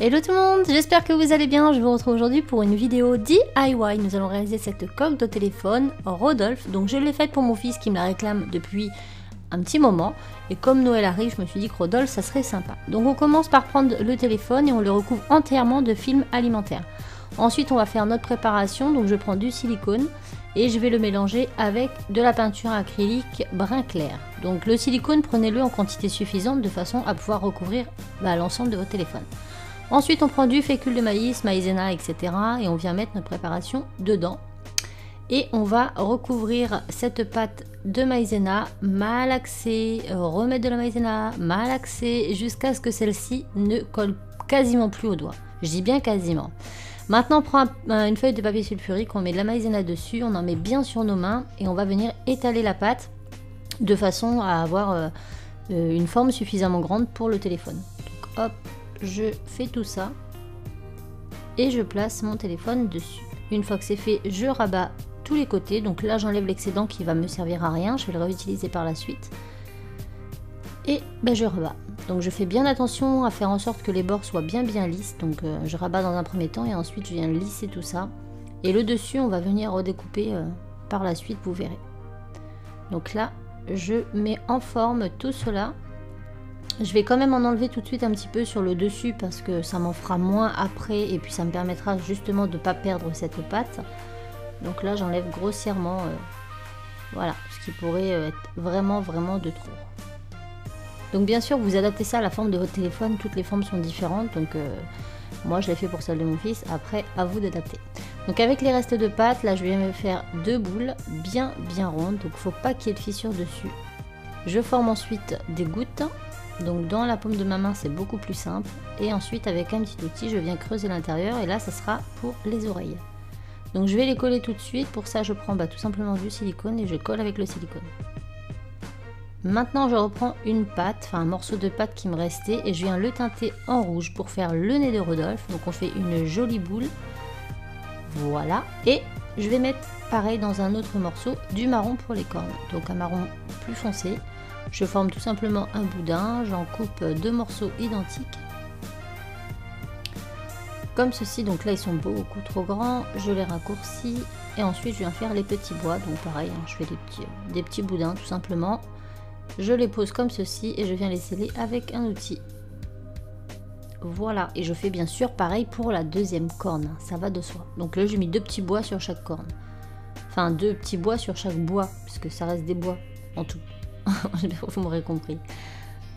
Hello tout le monde, j'espère que vous allez bien. Je vous retrouve aujourd'hui pour une vidéo DIY. Nous allons réaliser cette coque de téléphone Rodolphe. Donc je l'ai faite pour mon fils qui me la réclame depuis un petit moment. Et comme Noël arrive, je me suis dit que Rodolphe, ça serait sympa. Donc on commence par prendre le téléphone et on le recouvre entièrement de film alimentaire. Ensuite on va faire notre préparation. Donc je prends du silicone et je vais le mélanger avec de la peinture acrylique brun clair. Donc le silicone, prenez-le en quantité suffisante de façon à pouvoir recouvrir l'ensemble de votre téléphone. Ensuite, on prend du fécule de maïs, maïzena, etc. et on vient mettre notre préparation dedans. Et on va recouvrir cette pâte de maïzena, malaxer, remettre de la maïzena, malaxer, jusqu'à ce que celle-ci ne colle quasiment plus au doigt. Je dis bien quasiment. Maintenant, on prend une feuille de papier sulfurique, on met de la maïzena dessus, on en met bien sur nos mains et on va venir étaler la pâte de façon à avoir une forme suffisamment grande pour le téléphone. Donc hop, je fais tout ça et je place mon téléphone dessus. Une fois que c'est fait, je rabats tous les côtés. Donc là, j'enlève l'excédent qui va me servir à rien. Je vais le réutiliser par la suite. Et je rabats. Donc je fais bien attention à faire en sorte que les bords soient bien lisses. Donc je rabats dans un premier temps et ensuite je viens lisser tout ça. Et le dessus, on va venir redécouper par la suite, vous verrez. Donc là, je mets en forme tout cela. Je vais quand même en enlever tout de suite un petit peu sur le dessus parce que ça m'en fera moins après et puis ça me permettra justement de ne pas perdre cette pâte. Donc là j'enlève grossièrement voilà, ce qui pourrait être vraiment de trop. Donc bien sûr vous adaptez ça à la forme de votre téléphone, toutes les formes sont différentes, donc moi je l'ai fait pour celle de mon fils, après à vous d'adapter. Donc avec les restes de pâte, là je viens me faire deux boules bien rondes, donc faut pas qu'il y ait de fissures dessus. Je forme ensuite des gouttes. Donc dans la paume de ma main c'est beaucoup plus simple. Et ensuite avec un petit outil je viens creuser l'intérieur et là ça sera pour les oreilles. Donc je vais les coller tout de suite. Pour ça je prends tout simplement du silicone et je colle avec le silicone. Maintenant je reprends une pâte, enfin un morceau de pâte qui me restait et je viens le teinter en rouge pour faire le nez de Rodolphe. Donc on fait une jolie boule. Voilà. Et je vais mettre pareil dans un autre morceau du marron pour les cornes. Donc un marron plus foncé. Je forme tout simplement un boudin, j'en coupe deux morceaux identiques. Comme ceci, donc là ils sont beaucoup trop grands, je les raccourcis et ensuite je viens faire les petits bois. Donc pareil, je fais des petits boudins tout simplement. Je les pose comme ceci et je viens les sceller avec un outil. Voilà, et je fais bien sûr pareil pour la deuxième corne, ça va de soi. Donc là j'ai mis deux petits bois sur chaque corne. Enfin deux petits bois sur chaque bois, puisque ça reste des bois en tout. Vous m'aurez compris.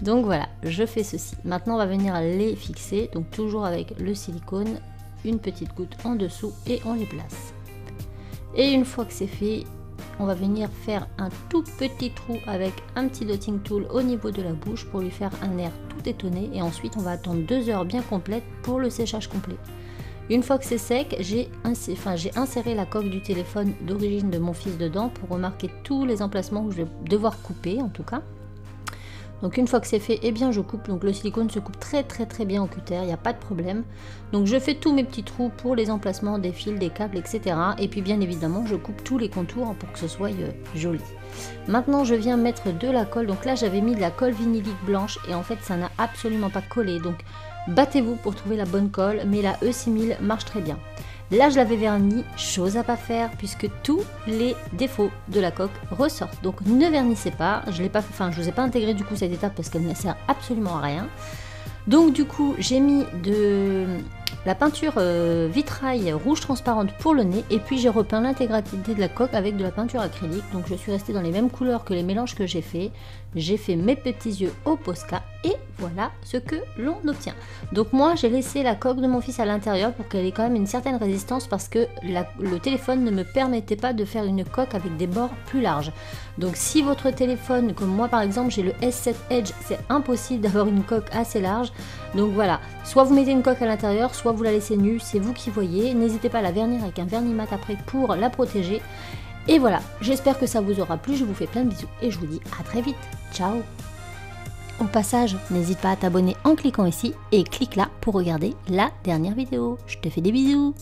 Donc voilà, je fais ceci. Maintenant on va venir les fixer, donc toujours avec le silicone, une petite goutte en dessous et on les place. Et une fois que c'est fait, on va venir faire un tout petit trou avec un petit dotting tool au niveau de la bouche pour lui faire un air tout étonné. Et ensuite on va attendre 2 heures bien complètes pour le séchage complet. Une fois que c'est sec, j'ai inséré la coque du téléphone d'origine de mon fils dedans pour remarquer tous les emplacements où je vais devoir couper en tout cas. Donc une fois que c'est fait, eh bien je coupe. Donc le silicone se coupe très bien au cutter, il n'y a pas de problème. Donc je fais tous mes petits trous pour les emplacements des fils, des câbles, etc. Et puis bien évidemment je coupe tous les contours pour que ce soit joli. Maintenant je viens mettre de la colle. Donc là j'avais mis de la colle vinylique blanche et en fait ça n'a absolument pas collé. Donc battez-vous pour trouver la bonne colle, mais la E6000 marche très bien. Là je l'avais verni, chose à pas faire puisque tous les défauts de la coque ressortent. Donc ne vernissez pas, je vous ai pas intégré du coup cette étape parce qu'elle ne sert absolument à rien. Donc du coup j'ai mis de la peinture vitrail rouge transparente pour le nez et puis j'ai repeint l'intégralité de la coque avec de la peinture acrylique. Donc je suis restée dans les mêmes couleurs que les mélanges que j'ai fait. J'ai fait mes petits yeux au Posca et voilà ce que l'on obtient. Donc moi j'ai laissé la coque de mon fils à l'intérieur pour qu'elle ait quand même une certaine résistance parce que le téléphone ne me permettait pas de faire une coque avec des bords plus larges. Donc si votre téléphone, comme moi par exemple j'ai le S7 Edge, c'est impossible d'avoir une coque assez large. Donc voilà, soit vous mettez une coque à l'intérieur, soit vous la laissez nue, c'est vous qui voyez. N'hésitez pas à la vernir avec un vernis mat après pour la protéger. Et voilà, j'espère que ça vous aura plu, je vous fais plein de bisous et je vous dis à très vite. Ciao. Au passage, n'hésite pas à t'abonner en cliquant ici et clique là pour regarder la dernière vidéo. Je te fais des bisous.